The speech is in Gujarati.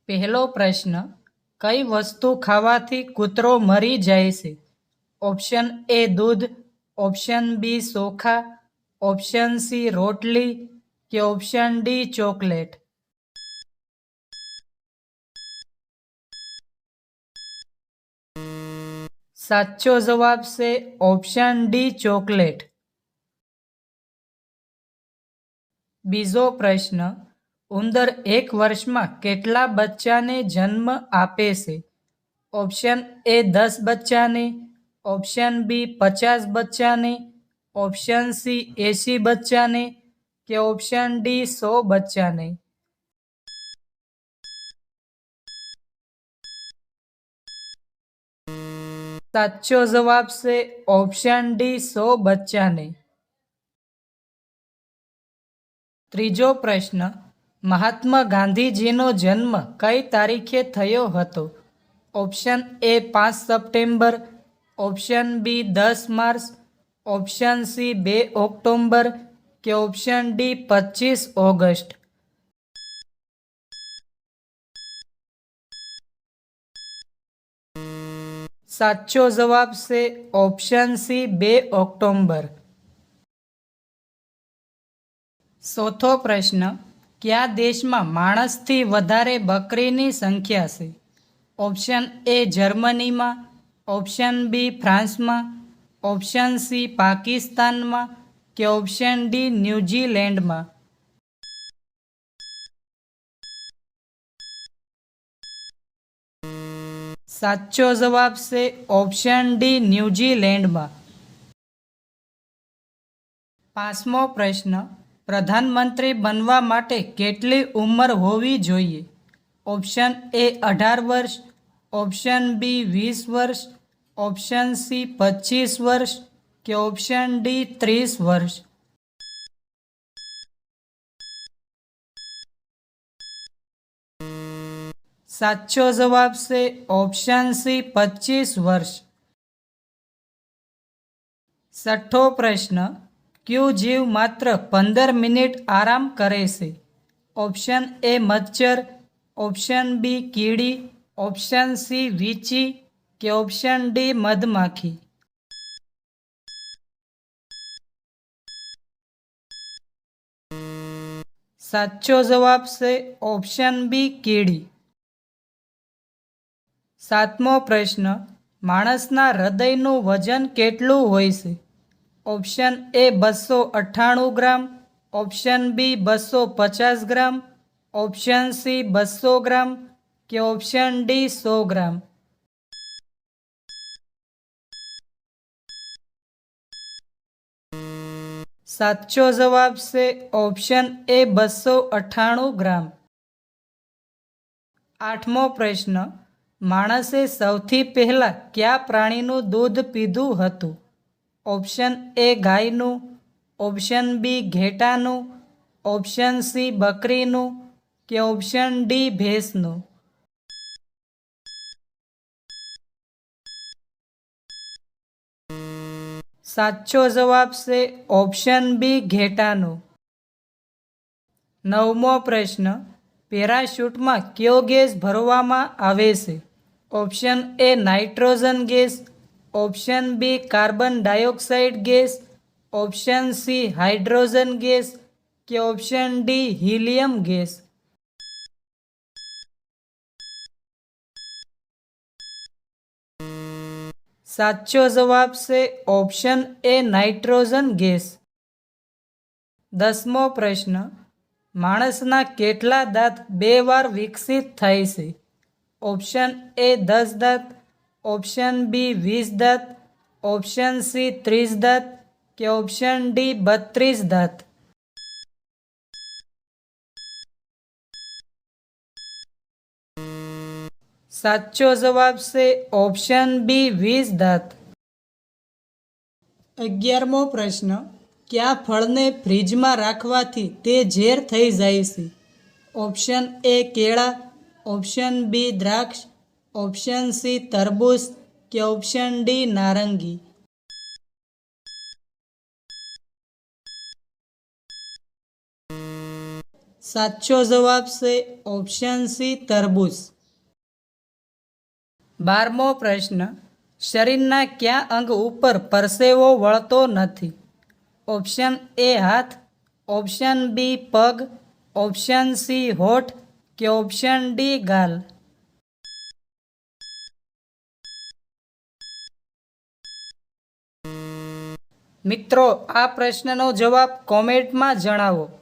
પહેલો પ્રશ્ન, કઈ વસ્તુ ખાવાથી કૂતરો મરી જાય છે? ઓપ્શન એ દૂધ, ઓપ્શન બી ચોખા, ઓપ્શન સી રોટલી કે ઓપ્શન ડી ચોકલેટ. સાચો જવાબ છે ઓપ્શન ડી ચોકલેટ. બીજો પ્રશ્ન, ઉંદર એક વર્ષમાં કેટલા બચ્ચાને જન્મ આપે છે? ઓપ્શન એ 10 બચ્ચાને, ઓપ્શન બી 50 બચ્ચાને, ઓપ્શન સી 80 બચ્ચાને કે ઓપ્શન ડી 100 બચ્ચાને. સાચો જવાબ છે ઓપ્શન ડી 100 બચ્ચાને. ત્રીજો પ્રશ્ન, મહાત્મા ગાંધીજીનો જન્મ કઈ તારીખે થયો હતો? Option A 5 September, option B 10 March, option C 2 October કે ઓપ્શન ડી 25 ઓગસ્ટ. સાચો જવાબ છે ઓપ્શન સી 2 ઓક્ટોબર. ચોથો પ્રશ્ન, કયા દેશમાં માણસથી વધારે બકરીની સંખ્યા છે? ઓપ્શન એ જર્મનીમાં, ઓપ્શન બી ફ્રાન્સમાં, ઓપ્શન સી પાકિસ્તાનમાં કે ઓપ્શન ડી ન્યૂઝીલેન્ડમાં. સાચો જવાબ છે ઓપ્શન ડી ન્યૂઝીલેન્ડમાં. પાંચમો પ્રશ્ન, પ્રધાનમંત્રી બનવા માટે કેટલી ઉંમર હોવી જોઈએ? ઓપ્શન એ 18 વર્ષ, ઓપ્શન બી 20 વર્ષ, ઓપ્શન સી 25 વર્ષ કે ઓપ્શન ડી 30 વર્ષ. સાચો જવાબ છે ઓપ્શન સી 25 વર્ષ. છઠ્ઠો પ્રશ્ન, કયું જીવ માત્ર 15 મિનિટ આરામ કરે છે? ઓપ્શન એ મચ્છર, ઓપ્શન બી કીડી, ઓપ્શન સી વીંછી કે ઓપ્શન ડી મધમાખી. સાચો જવાબ છે ઓપ્શન બી કીડી. સાતમો પ્રશ્ન, માણસના હૃદયનું વજન કેટલું હોય છે? Option A 298 gram, option B 250 gram, option C 200 gram કે ઓપ્શન ડી 100 ગ્રામ. સાચો જવાબ છે ઓપ્શન એ 298 ગ્રામ. આઠમો પ્રશ્ન, માણસે સૌથી પહેલા કયા પ્રાણીનું દૂધ પીધું હતું? ઓપ્શન એ ગાયનું, ઓપ્શન બી ઘેટાનું, ઓપ્શન સી બકરીનું કે ઓપ્શન ડી ભેંસનું. સાચો જવાબ છે ઓપ્શન બી ઘેટાનું. નવમો પ્રશ્ન, પેરાશૂટમાં કયો ગેસ ભરવામાં આવે છે? Option A nitrogen gas, option B carbon dioxide gas, option C hydrogen gas કે ઓપ્શન ડી હિલિયમ ગેસ. સાચો જવાબ છે ઓપ્શન એ નાઇટ્રોજન ગેસ. 10મો પ્રશ્ન, માણસના કેટલા દાંત 2 વાર વિકસિત થાય છે? ઓપ્શન એ 10 દાંત, ઓપ્શન બી 20 દાંત, ઓપ્શન સી 30 દાંત કે ઓપ્શન ડી 32 દાંત. સાચો જવાબ છે ઓપ્શન બી 20 દાંત. 11મો પ્રશ્ન, કયા ફળને ફ્રીજમાં રાખવાથી તે ઝેર થઈ જાય છે? ઓપ્શન એ કેળા, ઓપ્શન બી દ્રાક્ષ, ઓપ્શન સી તરબૂચ કે ઓપ્શન ડી નારંગી. સાચો જવાબ છે ઓપ્શન સી તરબૂચ. 12મો પ્રશ્ન. શરીરના કયા અંગ ઉપર પરસેવો વળતો નથી? ઓપ્શન એ હાથ, ઓપ્શન બી પગ, ઓપ્શન સી હોઠ કે ઓપ્શન ડી ગાલ. મિત્રો, આ પ્રશ્નનો જવાબ કોમેન્ટમાં જણાવો.